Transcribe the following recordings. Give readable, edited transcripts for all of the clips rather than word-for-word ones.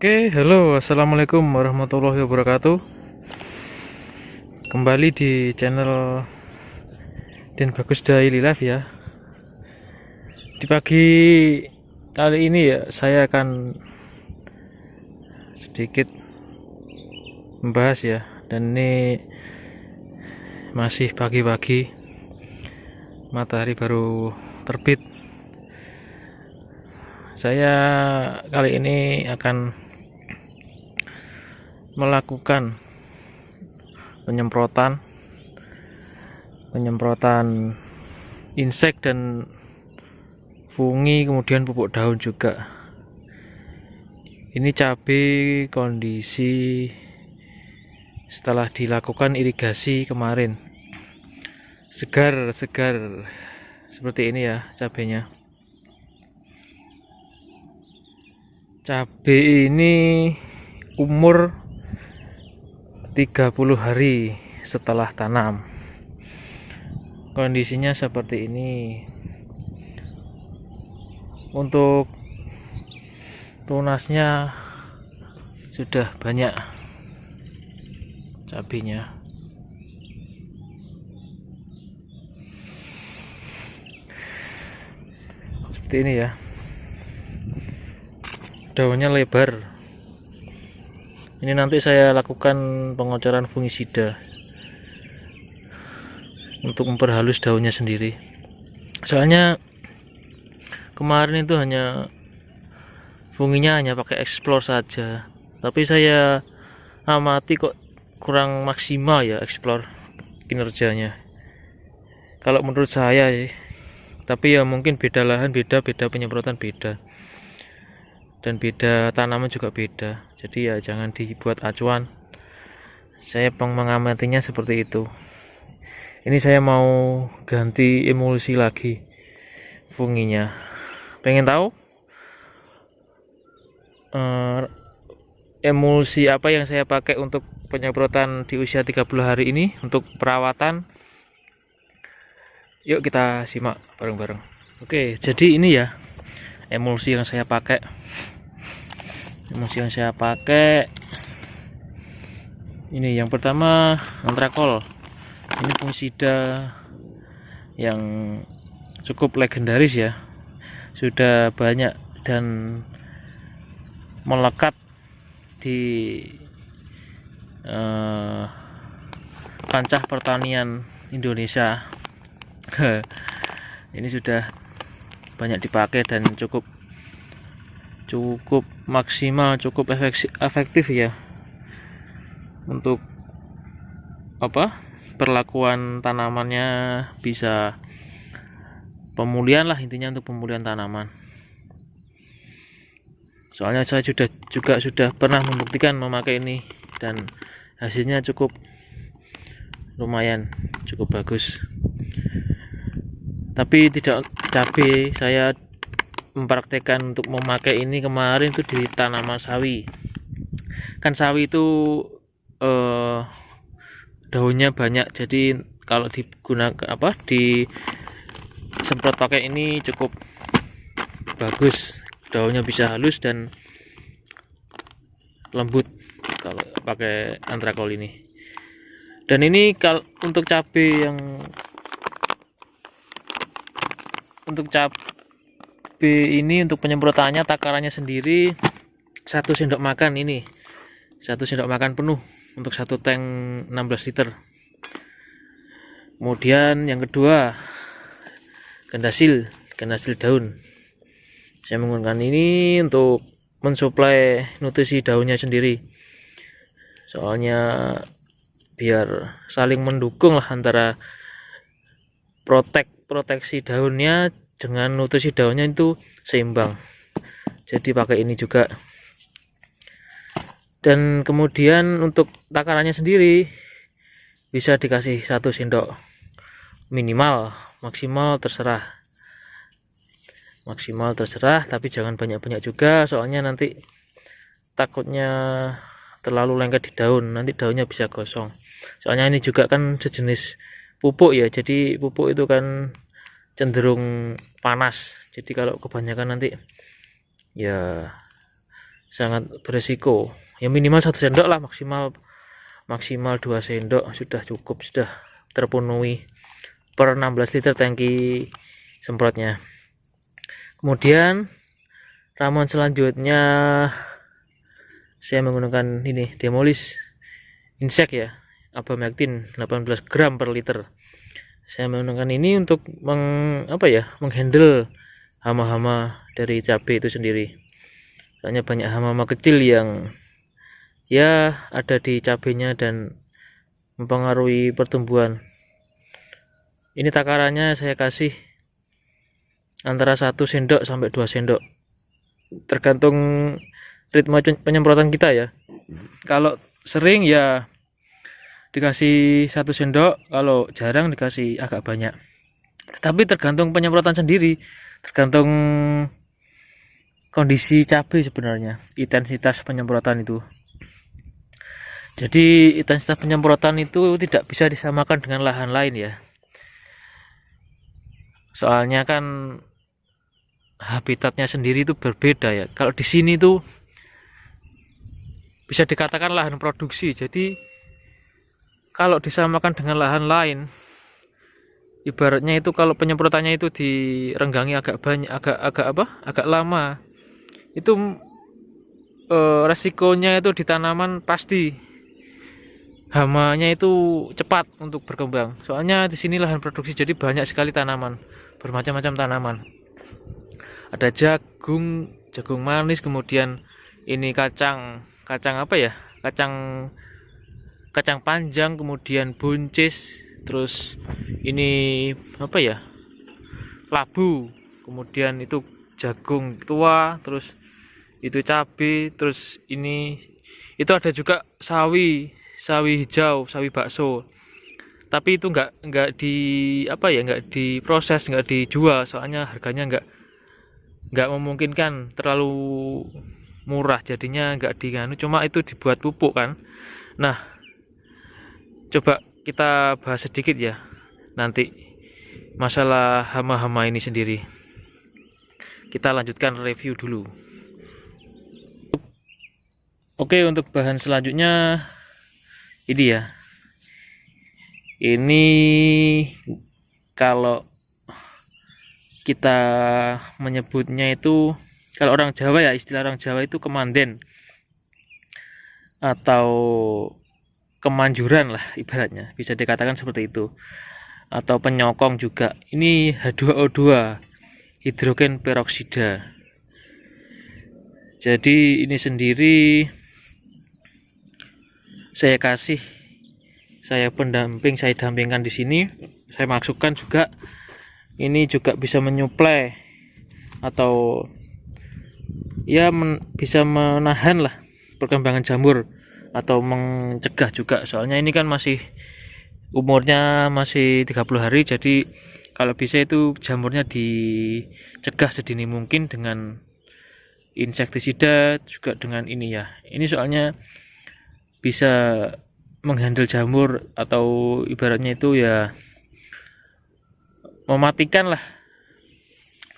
Oke, halo, assalamualaikum warahmatullahi wabarakatuh. Kembali di channel Den Bagus Daily Life ya. Di pagi kali ini ya, saya akan sedikit membahas ya. Dan ini masih pagi-pagi, matahari baru terbit. Saya kali ini akan melakukan penyemprotan insek dan fungi, kemudian pupuk daun juga. Ini cabai kondisi setelah dilakukan irigasi kemarin, segar seperti ini ya cabainya. Cabai ini umur 30 hari setelah tanam. Kondisinya seperti ini. Untuk tunasnya sudah banyak cabainya. Seperti ini ya. Daunnya lebar. Ini nanti saya lakukan pengocoran fungisida untuk memperhalus daunnya sendiri. Soalnya kemarin itu funginya hanya pakai explore saja. Tapi saya amati kok kurang maksimal ya explore kinerjanya. Kalau menurut saya ya. Tapi ya mungkin beda lahan beda penyemprotan beda. Dan beda tanaman juga beda, jadi ya jangan dibuat acuan. Saya mengamatinya seperti itu. Ini saya mau ganti emulsi lagi funginya. Pengen tahu emulsi apa yang saya pakai untuk penyemprotan di usia 30 hari ini untuk perawatan? Yuk kita simak bareng-bareng. Oke, jadi ini ya emulsi yang saya pakai. Ini yang pertama antrakol. Ini fungisida yang cukup legendaris ya, sudah banyak dan melekat di kancah pertanian Indonesia. Ini sudah banyak dipakai dan cukup maksimal, cukup efektif ya untuk perlakuan tanamannya, bisa pemulihan lah intinya, untuk pemulihan tanaman. Soalnya saya sudah pernah membuktikan memakai ini dan hasilnya cukup lumayan, cukup bagus. Tapi tidak cabai, saya mempraktekkan untuk memakai ini kemarin itu di tanaman sawi. Kan sawi itu daunnya banyak, jadi kalau digunakan disemprot pakai ini cukup bagus, daunnya bisa halus dan lembut kalau pakai antrakol ini. Dan ini kalau untuk cabai ini untuk penyemprotannya, takarannya sendiri 1 sendok makan, ini 1 sendok makan penuh untuk 1 tank 16 liter. Kemudian yang kedua gandasil daun. Saya menggunakan ini untuk mensuplai nutrisi daunnya sendiri. Soalnya biar saling mendukung lah antara proteksi daunnya dengan nutrisi daunnya itu seimbang. Jadi pakai ini juga. Dan kemudian untuk takarannya sendiri bisa dikasih 1 sendok minimal, maksimal terserah, tapi jangan banyak-banyak juga, soalnya nanti takutnya terlalu lengket di daun, nanti daunnya bisa gosong. Soalnya ini juga kan sejenis pupuk ya, jadi pupuk itu kan cenderung panas, jadi kalau kebanyakan nanti ya sangat beresiko. Ya minimal 1 sendok lah, maksimal 2 sendok sudah cukup, sudah terpenuhi per 16 liter tangki semprotnya. Kemudian ramuan selanjutnya saya menggunakan ini Demolis Insect ya, Abamectin 18 gram per liter. Saya menggunakan ini untuk menghandle hama-hama dari cabai itu sendiri. Soalnya banyak hama-hama kecil yang ya ada di cabainya dan mempengaruhi pertumbuhan. Ini takarannya saya kasih antara 1 sendok sampai 2 sendok, tergantung ritme penyemprotan kita ya. Kalau sering ya dikasih 1 sendok, kalau jarang dikasih agak banyak. Tapi tergantung penyemprotan sendiri, tergantung kondisi cabai sebenarnya, intensitas penyemprotan itu. Jadi intensitas penyemprotan itu tidak bisa disamakan dengan lahan lain ya. Soalnya kan habitatnya sendiri itu berbeda ya. Kalau di sini tuh bisa dikatakan lahan produksi. Jadi kalau disamakan dengan lahan lain, ibaratnya itu kalau penyemprotannya itu direnggangi agak banyak, agak lama, itu resikonya itu di tanaman pasti hamanya itu cepat untuk berkembang. Soalnya di sini lahan produksi, jadi banyak sekali tanaman, bermacam-macam tanaman. Ada jagung manis, kemudian ini kacang kacang panjang, kemudian buncis, terus ini labu, kemudian itu jagung tua, terus itu cabai, terus ini itu ada juga sawi hijau, sawi bakso. Tapi itu nggak diproses, nggak dijual, soalnya harganya nggak memungkinkan, terlalu murah, jadinya nggak diganu, cuma itu dibuat pupuk kan. Nah, coba kita bahas sedikit ya nanti masalah hama-hama ini sendiri. Kita lanjutkan review dulu. Oke, untuk bahan selanjutnya ini ya. Ini kalau kita menyebutnya itu, kalau orang Jawa ya, istilah orang Jawa itu kemanden atau kemanjuran lah ibaratnya, bisa dikatakan seperti itu, atau penyokong juga. Ini H2O2, hidrogen peroksida. Jadi ini sendiri saya dampingkan di sini, saya masukkan juga. Ini juga bisa menyuplai atau ya bisa menahan lah perkembangan jamur atau mencegah juga. Soalnya ini kan masih umurnya masih 30 hari, jadi kalau bisa itu jamurnya dicegah sedini mungkin dengan insektisida, juga dengan ini ya. Ini soalnya bisa menghandle jamur, atau ibaratnya itu ya mematikan lah,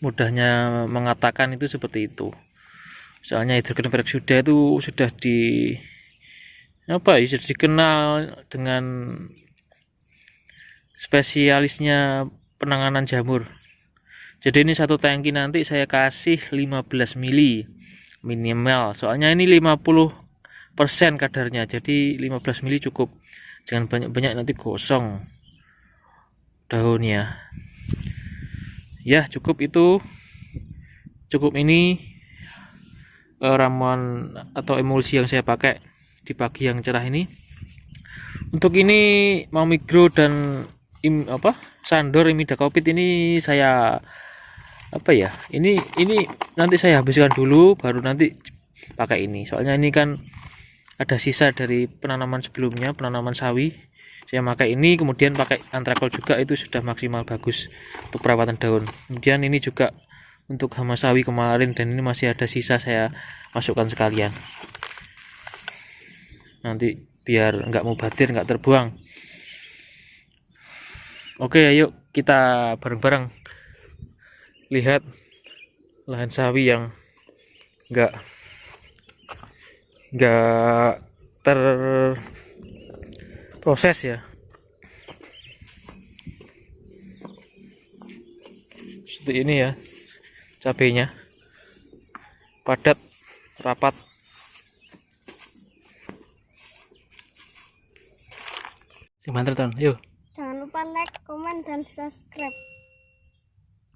mudahnya mengatakan itu seperti itu. Soalnya hidrogen peroksida itu sudah dikenal dengan spesialisnya penanganan jamur. Jadi ini 1 tangki nanti saya kasih 15 mili minimal, soalnya ini 50% kadarnya, jadi 15 mili cukup, jangan banyak-banyak nanti gosong daunnya ya. Cukup ini ramuan atau emulsi yang saya pakai di pagi yang cerah ini. Untuk ini Maumigro dan Sandor Imidacloprid ini saya ini nanti saya habiskan dulu, baru nanti pakai ini. Soalnya ini kan ada sisa dari penanaman sebelumnya, penanaman sawi. Saya pakai ini, kemudian pakai antrakol juga, itu sudah maksimal bagus untuk perawatan daun. Kemudian ini juga untuk hama sawi kemarin, dan ini masih ada sisa, saya masukkan sekalian. Nanti biar nggak mubadir, nggak terbuang. Oke, ayo kita bareng-bareng lihat lahan sawi yang nggak nggak terproses ya. Seperti ini ya cabenya, padat, rapat. Sing banter ton, yuk. Jangan lupa like, komen, dan subscribe.